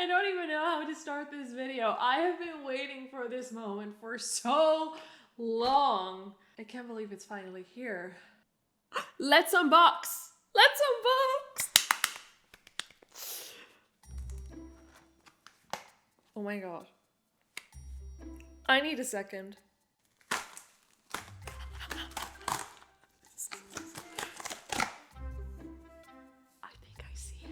I don't even know how to start this video. I have been waiting for this moment for so long. I can't believe it's finally here. Let's unbox! Let's unbox! Oh my god. I need a second. I think I see it.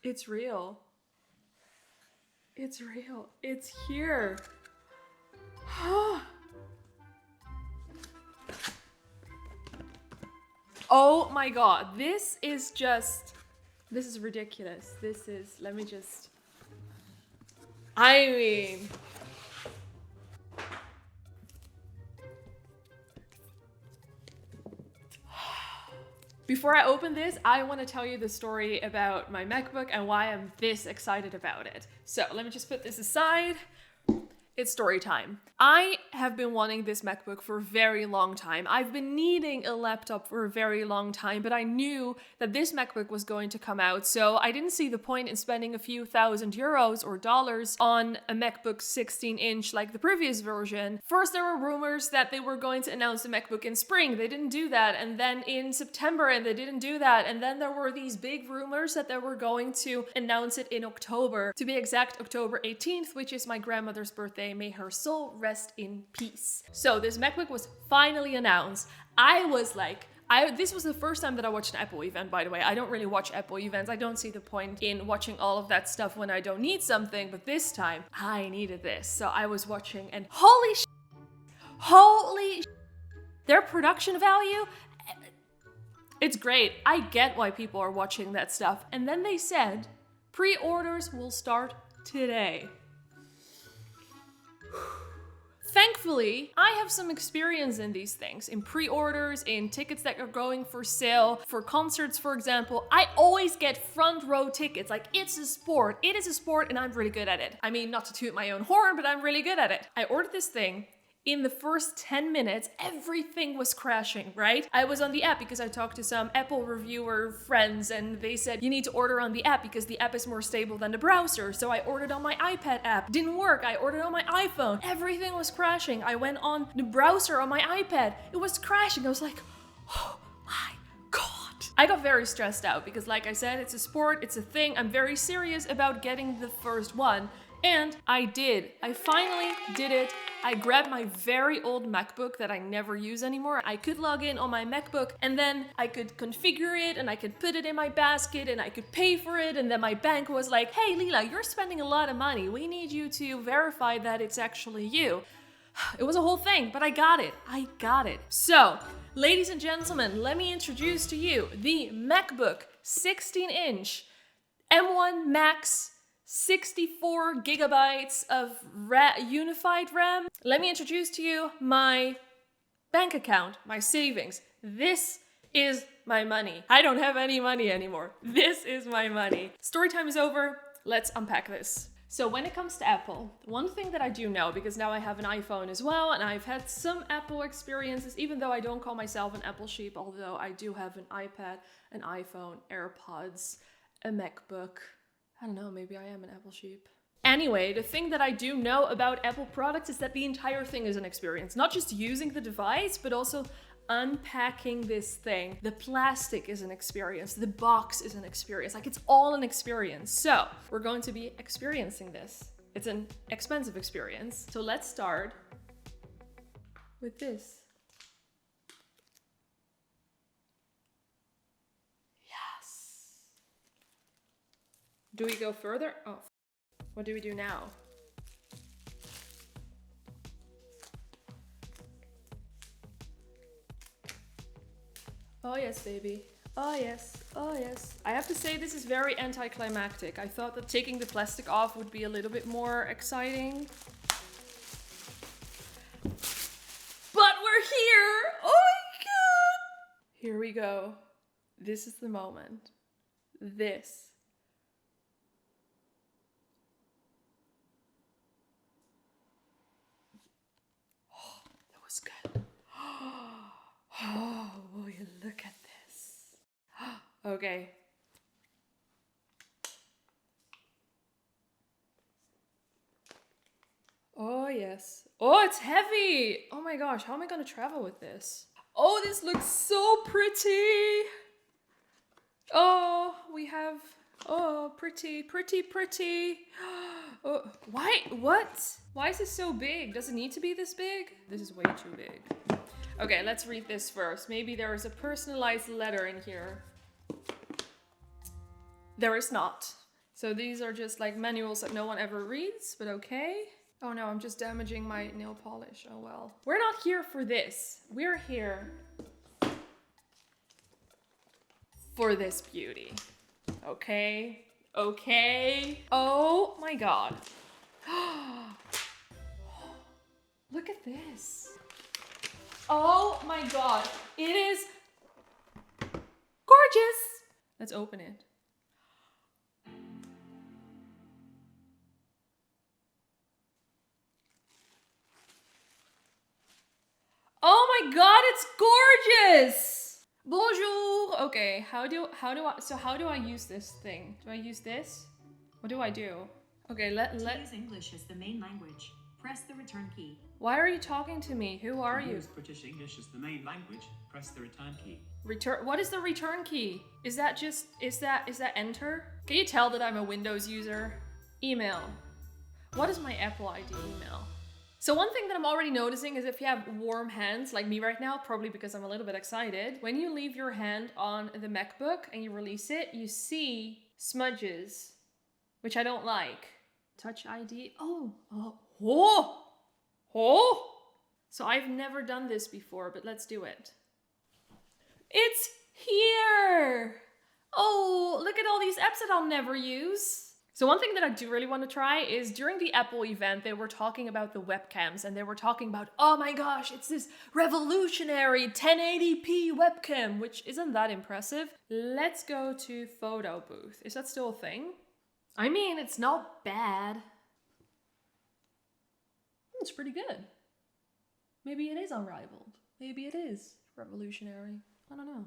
It's real. It's real. It's here. Oh my god. This is ridiculous. Let me just, I mean, before I open this, I want to tell you the story about my MacBook and why I'm this excited about it. So let me just put this aside. It's story time. I have been wanting this MacBook for a very long time. I've been needing a laptop for a very long time, but I knew that this MacBook was going to come out, so I didn't see the point in spending a few €1,000s or dollars on a MacBook 16-inch like the previous version. First, there were rumors that they were going to announce the MacBook in spring. They didn't do that. And then in September, and they didn't do that. And then there were these big rumors that they were going to announce it in October. To be exact, October 18th, which is my grandmother's birthday. May her soul rest in peace. So this MacBook was finally announced. I was like, this was the first time that I watched an Apple event, by the way. I don't really watch Apple events. I don't see the point in watching all of that stuff when I don't need something, but this time I needed this. So I was watching and holy their production value, it's great. I get why people are watching that stuff. And then they said, pre-orders will start today. Thankfully, I have some experience in these things, in pre-orders, in tickets that are going for sale, for concerts, for example. I always get front row tickets. Like, it's a sport. It is a sport and I'm really good at it. I mean, not to toot my own horn, but I'm really good at it. I ordered this thing. In the first 10 minutes, everything was crashing, right? I was on the app because I talked to some Apple reviewer friends and they said, you need to order on the app because the app is more stable than the browser. So I ordered on my iPad app. Didn't work. I ordered on my iPhone. Everything was crashing. I went on the browser on my iPad. It was crashing. I was like, oh my God. I got very stressed out because, like I said, it's a sport, it's a thing. I'm very serious about getting the first one. And I did. I finally did it. I grabbed my very old MacBook that I never use anymore. I could log in on my MacBook and then I could configure it and I could put it in my basket and I could pay for it. And then my bank was like, hey, Lila, you're spending a lot of money. We need you to verify that it's actually you. It was a whole thing, but I got it. I got it. So, ladies and gentlemen, let me introduce to you the MacBook 16-inch M1 Max 64 gigabytes of unified RAM. Let me introduce to you my bank account, my savings. This is my money. I don't have any money anymore. This is my money. Story time is over. Let's unpack this. So when it comes to Apple, one thing that I do know, because now I have an iPhone as well, and I've had some Apple experiences, even though I don't call myself an Apple sheep, although I do have an iPad, an iPhone, AirPods, a MacBook. I don't know, maybe I am an Apple sheep. Anyway, the thing that I do know about Apple products is that the entire thing is an experience. Not just using the device, but also unpacking this thing. The plastic is an experience. The box is an experience. Like, it's all an experience. So, we're going to be experiencing this. It's an expensive experience. So let's start with this. Do we go further? Oh, what do we do now? Oh yes, baby. Oh yes, oh yes. I have to say this is very anticlimactic. I thought that taking the plastic off would be a little bit more exciting. But we're here! Oh my God! Here we go. This is the moment. This smells good. Oh, will you look at this? Okay. Oh, yes. Oh, it's heavy. Oh my gosh, how am I gonna travel with this? Oh, this looks so pretty. Oh, we have, oh, pretty. Oh, why, what? Why is this so big? Does it need to be this big? This is way too big. Okay, let's read this first. Maybe there is a personalized letter in here. There is not. So these are just like manuals that no one ever reads, but okay. Oh no, I'm just damaging my nail polish. Oh well. We're not here for this. We're here for this beauty. Okay? Okay? Oh my god. Look at this. Oh my god. It is gorgeous. Let's open it. Oh my god, it's gorgeous! Bonjour! Okay, how do I use this thing? Do I use this? What do I do? Okay, let use English as the main language. Press the return key. Why are you talking to me? Who are you? Use British English as the main language. Press the return key. Return. What is the return key? Is that enter? Can you tell that I'm a Windows user? Email. What is my Apple ID email? So one thing that I'm already noticing is if you have warm hands like me right now, probably because I'm a little bit excited, when you leave your hand on the MacBook and you release it, you see smudges, which I don't like. Touch ID. Oh. So I've never done this before, but let's do it. It's here. Oh, look at all these apps that I'll never use. So one thing that I do really want to try is during the Apple event, they were talking about the webcams and they were talking about, oh my gosh, it's this revolutionary 1080p webcam, which isn't that impressive. Let's go to photo booth. Is that still a thing? I mean, it's not bad. It's pretty good. Maybe it is unrivaled. Maybe it is revolutionary. I don't know.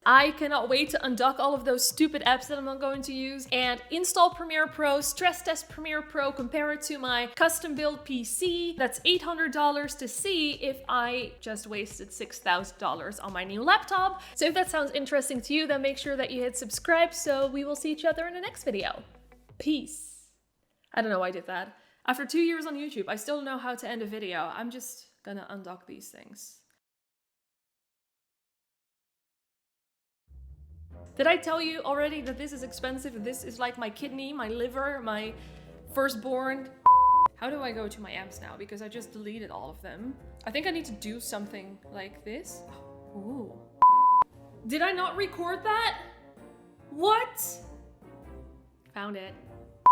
I cannot wait to undock all of those stupid apps that I'm not going to use and install Premiere Pro, stress test Premiere Pro, compare it to my custom build PC. That's $800 to see if I just wasted $6,000 on my new laptop. So if that sounds interesting to you, then make sure that you hit subscribe so we will see each other in the next video. Peace. I don't know why I did that. After 2 years on YouTube, I still don't know how to end a video. I'm just gonna undock these things. Did I tell you already that this is expensive? This is like my kidney, my liver, my firstborn. How do I go to my apps now? Because I just deleted all of them. I think I need to do something like this. Ooh. Did I not record that? What? Found it.